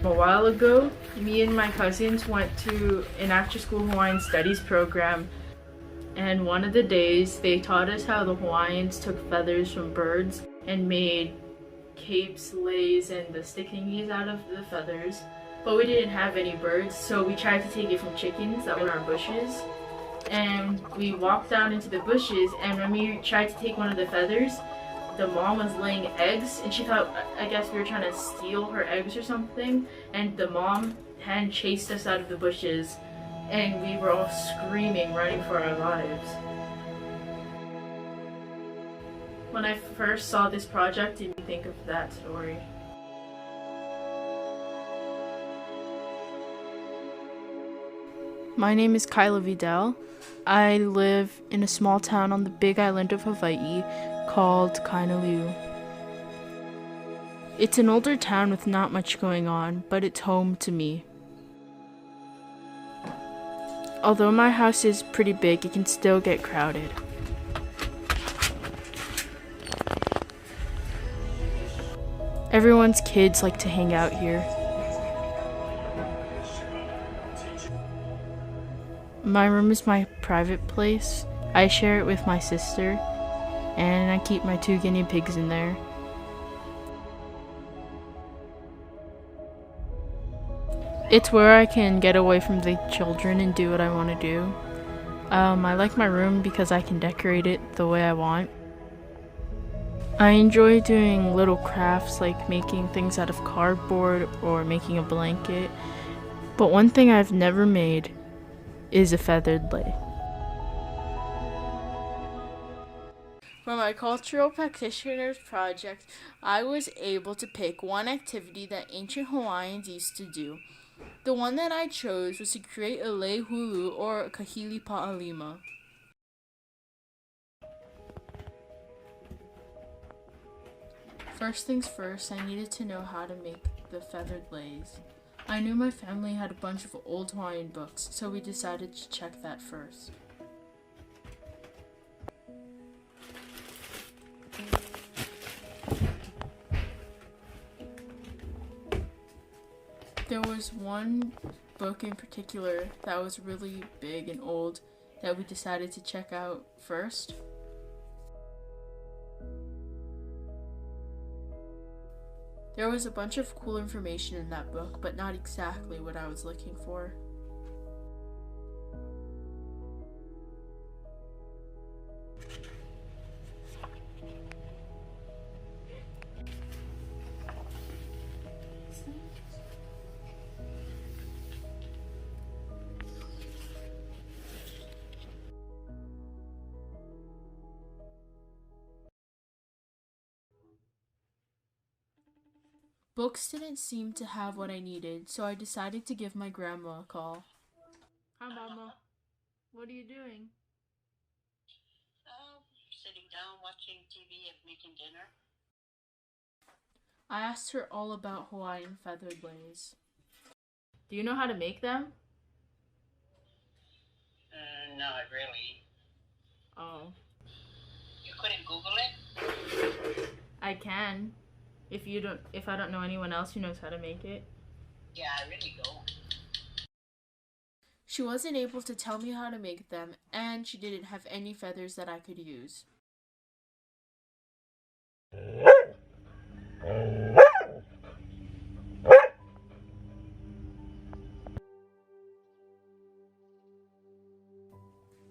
A while ago, me and my cousins went to an after-school Hawaiian studies program, and one of the days they taught us how the Hawaiians took feathers from birds and made capes, leis, and the stickingies out of the feathers. But we didn't have any birds, so we tried to take it from chickens that were in our bushes. And we walked down into the bushes, and when we tried to take one of the feathers, the mom was laying eggs, and she thought, I guess we were trying to steal her eggs or something, and the mom hen chased us out of the bushes, and we were all screaming, running for our lives. When I first saw this project, it made me think of that story. My name is Kailah Vidal. I live in a small town on the big island of Hawaii called Kailah. It's an older town with not much going on, but it's home to me. Although my house is pretty big, it can still get crowded. Everyone's kids like to hang out here. My room is my private place. I share it with my sister, and I keep my 2 guinea pigs in there. It's where I can get away from the children and do what I want to do. I like my room because I can decorate it the way I want. I enjoy doing little crafts like making things out of cardboard or making a blanket. But one thing I've never made is a feathered lei. For my cultural practitioners project, I was able to pick one activity that ancient Hawaiians used to do. The one that I chose was to create a Lei Hulu or a kahili pa'alima. First things first, I needed to know how to make the feathered leis. I knew my family had a bunch of old Hawaiian books, so we decided to check that first. There was one book in particular that was really big and old that we decided to check out first. There was a bunch of cool information in that book, but not exactly what I was looking for. Books didn't seem to have what I needed, so I decided to give my grandma a call. Hi, Mama. What are you doing? Sitting down, watching TV and making dinner. I asked her all about Hawaiian feathered leis. Do you know how to make them? Not really. Oh. You couldn't Google it? I can. If I don't know anyone else who knows how to make it. Yeah, I really don't. She wasn't able to tell me how to make them, and she didn't have any feathers that I could use.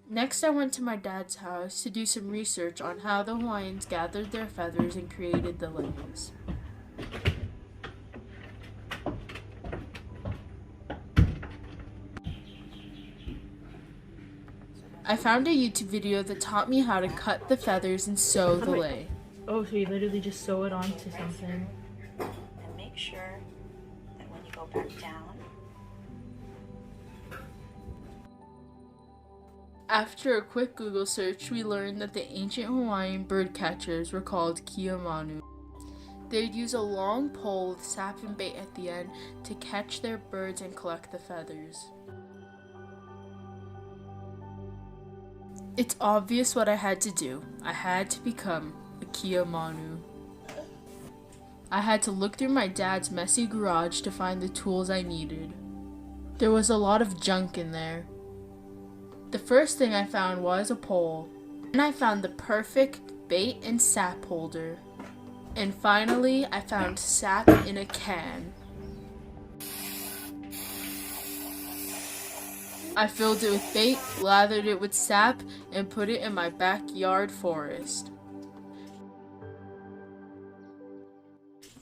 Next, I went to my dad's house to do some research on how the Hawaiians gathered their feathers and created the leis. I found a YouTube video that taught me how to cut the feathers and sew the lei. Oh, so you literally just sew it onto something. And make sure that when you go back down. After a quick Google search, we learned that the ancient Hawaiian bird catchers were called kiamanu. They'd use a long pole with sap and bait at the end to catch their birds and collect the feathers. It's obvious what I had to do. I had to become a kiamanu. I had to look through my dad's messy garage to find the tools I needed. There was a lot of junk in there. The first thing I found was a pole. Then I found the perfect bait and sap holder. And finally, I found sap in a can. I filled it with bait, lathered it with sap, and put it in my backyard forest.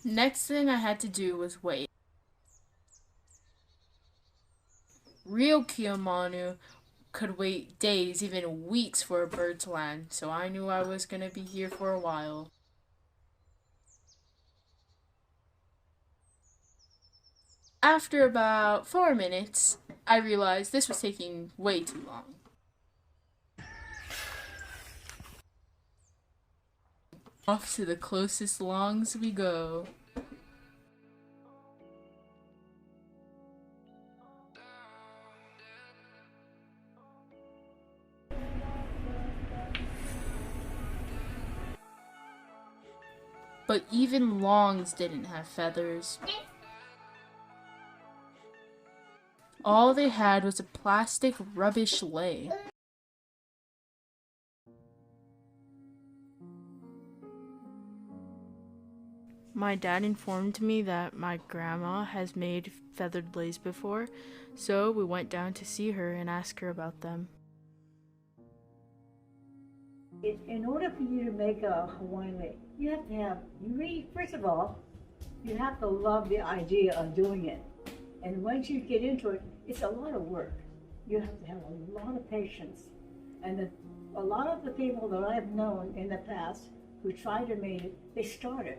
Next thing I had to do was wait. Real Keomanu could wait days, even weeks for a bird to land, so I knew I was gonna be here for a while. After about 4 minutes, I realized this was taking way too long. Off to the closest longs we go. But even longs didn't have feathers. All they had was a plastic rubbish lei. My dad informed me that my grandma has made feathered leis before, so we went down to see her and ask her about them. In order for you to make a Hawaiian lei, you have to have, first of all, you have to love the idea of doing it. And once you get into it, it's a lot of work. You have to have a lot of patience. And a lot of the people that I've known in the past who tried to make it, they started,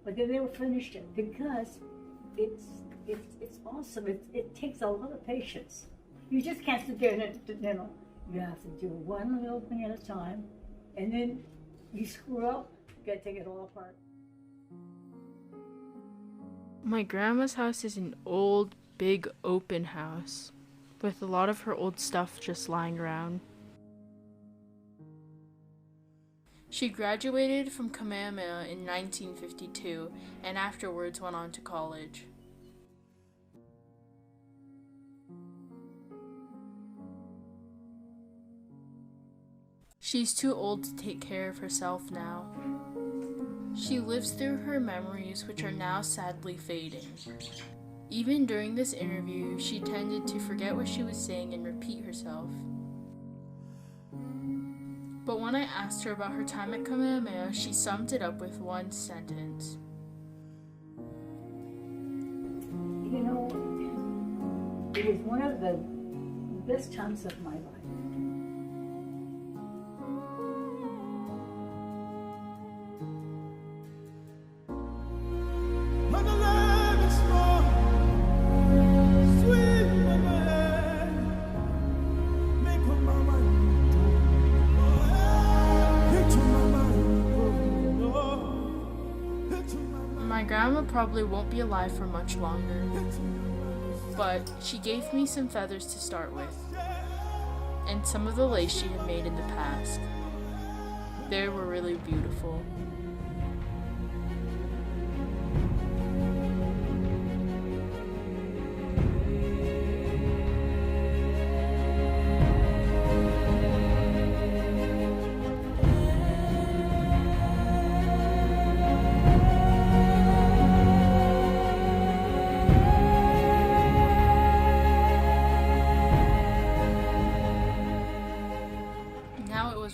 but then they were finished it because it's awesome. It takes a lot of patience. You just can't sit there and, you have to do one little thing at a time, and then you screw up, you gotta take it all apart. My grandma's house is an old, big, open house, with a lot of her old stuff just lying around. She graduated from Kamehameha in 1952, and afterwards went on to college. She's too old to take care of herself now. She lives through her memories, which are now sadly fading. Even during this interview, she tended to forget what she was saying and repeat herself. But when I asked her about her time at Kamehameha, she summed it up with one sentence. You know, it was one of the best times of my life. My grandma probably won't be alive for much longer, but she gave me some feathers to start with, and some of the lace she had made in the past. They were really beautiful.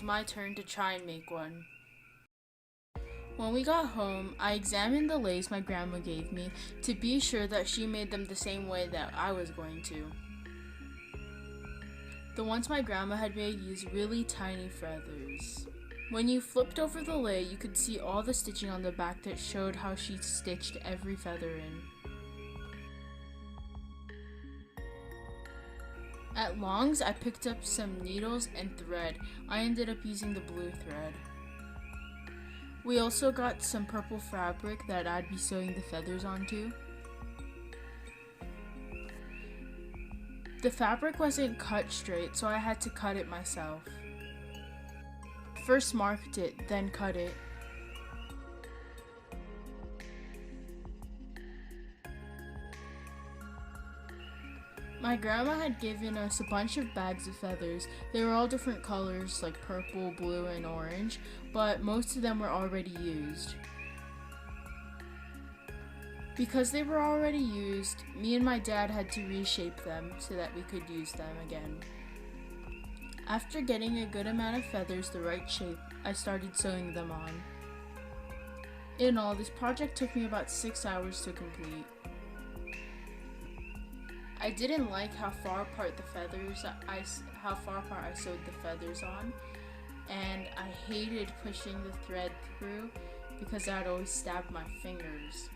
My turn to try and make one. When we got home, I examined the leis my grandma gave me to be sure that she made them the same way that I was going to. The ones my grandma had made used really tiny feathers. When you flipped over the lei, you could see all the stitching on the back that showed how she stitched every feather in. At longs, I picked up some needles and thread. I ended up using the blue thread. We also got some purple fabric that I'd be sewing the feathers onto. The fabric wasn't cut straight, so I had to cut it myself. First marked it, then cut it. My grandma had given us a bunch of bags of feathers. They were all different colors, like purple, blue, and orange, but most of them were already used. Because they were already used, me and my dad had to reshape them so that we could use them again. After getting a good amount of feathers the right shape, I started sewing them on. In all, this project took me about 6 hours to complete. I didn't like how far apart I sewed the feathers on, and I hated pushing the thread through because I'd always stab my fingers.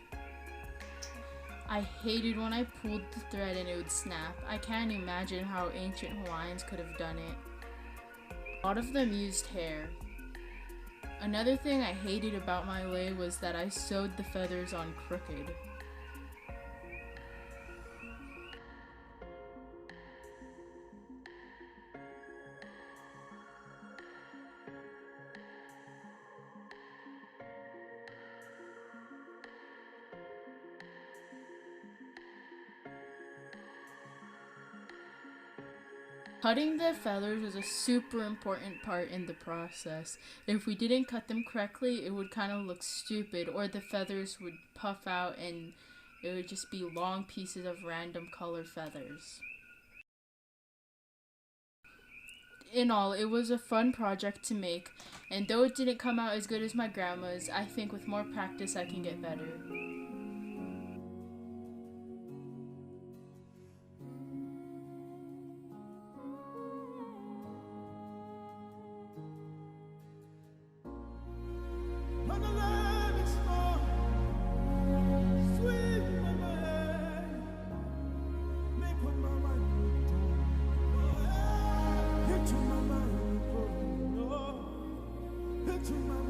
I hated when I pulled the thread and it would snap. I can't imagine how ancient Hawaiians could have done it. A lot of them used hair. Another thing I hated about my lei was that I sewed the feathers on crooked. Cutting the feathers was a super important part in the process. If we didn't cut them correctly, it would kind of look stupid, or the feathers would puff out and it would just be long pieces of random color feathers. In all, it was a fun project to make, and though it didn't come out as good as my grandma's, I think with more practice I can get better. To my